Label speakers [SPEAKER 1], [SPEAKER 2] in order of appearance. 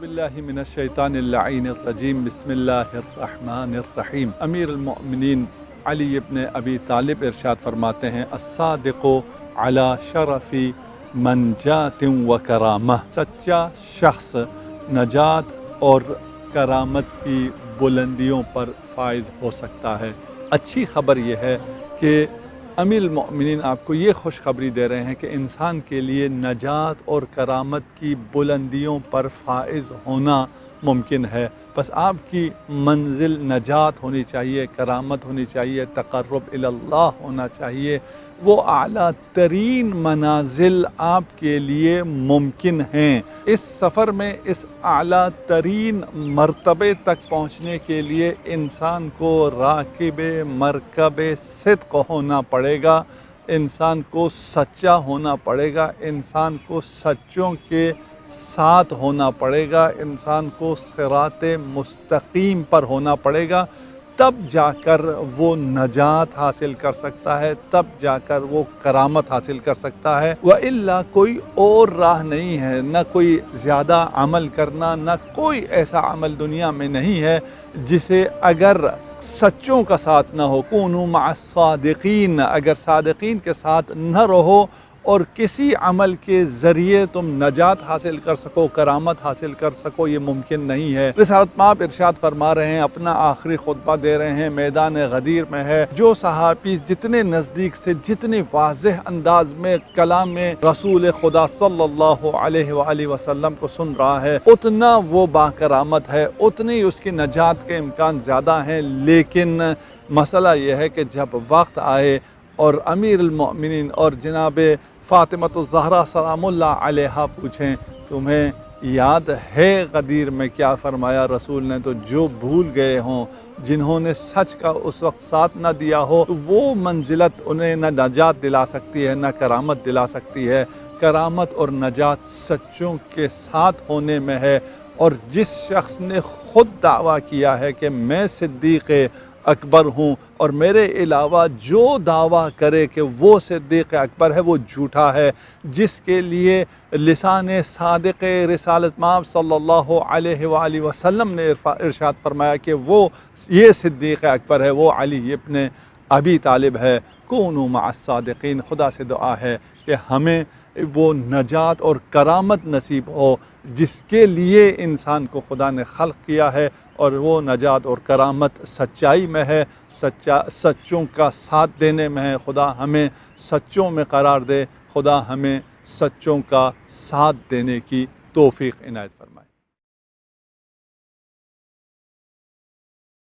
[SPEAKER 1] बिल्लाहि मिनश्शैतानिर्रजीम बिस्मिल्लाहिर्रहमानिर्रहीम। अमीर अल-मोमिनीन अली इब्न अबी तालिब इरशाद फरमाते हैं, अस्सादिक़ु अला शरफ़ी मंजातिन व करामह। सच्चा शख्स नजात और करामत की बुलंदियों पर फाइज हो सकता है। अच्छी खबर यह है कि अमीर अल-मोमिनीन आपको ये खुशखबरी दे रहे हैं कि इंसान के लिए नजात और करामत की बुलंदियों पर फाइज होना मुमकिन है। बस आपकी मंजिल नजात होनी चाहिए, करामत होनी चाहिए, तक़र्रुब इल्लल्लाह होना चाहिए। वो आला तरीन मनाजिल आपके लिए मुमकिन हैं। इस सफ़र में इस आला तरीन मर्तबे तक पहुँचने के लिए इंसान को राकिबे मरकबे सिद्क़ होना पड़ेगा, इंसान को सच्चा होना पड़ेगा, इंसान को सच्चों के साथ होना पड़ेगा, इंसान को सिराते मुस्तकीम पर होना पड़ेगा। तब जाकर वो नजात हासिल कर सकता है, तब जाकर वो करामत हासिल कर सकता है। व इल्ला कोई और राह नहीं है, न कोई ज़्यादा अमल करना, न कोई ऐसा अमल दुनिया में नहीं है जिसे अगर सच्चों का साथ न हो, कूनू मअस-सादिकीन, अगर सादिकीन के साथ न रहो और किसी अमल के ज़रिए तुम नजात हासिल कर सको, करामत हासिल कर सको, ये मुमकिन नहीं है। रिसालत माब इरशाद फरमा रहे हैं, अपना आखिरी खुतबा दे रहे हैं, मैदान गदीर में है। जो सहाबी जितने नज़दीक से, जितने वाज़ेह अंदाज में कलाम रसूल खुदा सल्लल्लाहु अलैहि वसल्लम को सुन रहा है, उतना वो बाकरामत है, उतनी उसकी नजात के इम्कान ज़्यादा हैं। लेकिन मसला यह है कि जब वक्त आए और अमीर अल-मोमिनीन और जनाब फ़ातिमतुज़ ज़हरा सलामुल्लाह अलैहा पूछें, तुम्हें याद है गदीर में क्या फरमाया रसूल ने? तो जो भूल गए हों, जिन्होंने सच का उस वक्त साथ न दिया हो, तो वो मंजिलत उन्हें न नजात दिला सकती है, न करामत दिला सकती है। करामत और नजात सच्चों के साथ होने में है। और जिस शख्स ने खुद दावा किया है कि मैं सिद्दीक़ अकबर हूँ और मेरे अलावा जो दावा करे कि वो सिद्दीक़ अकबर है, वो झूठा है। जिसके लिए लिसाने सादिक़ रिसालत माब सल्लल्लाहु अलैहि वसल्लम ने इरशाद फरमाया कि वो ये सिद्दीक़ अकबर है, वो अली इब्न अबी तालिब है। कूनू मअस-सादिकीन। खुदा से दुआ है कि हमें वो नजात और करामत नसीब हो जिसके लिए इंसान को खुदा ने खल्क़ किया है, और वो नजात और करामत सच्चाई में है, सच्चों का साथ देने में है। खुदा हमें सच्चों में करार दे, खुदा हमें सच्चों का साथ देने की तौफ़ीक़ इनायत फरमाए।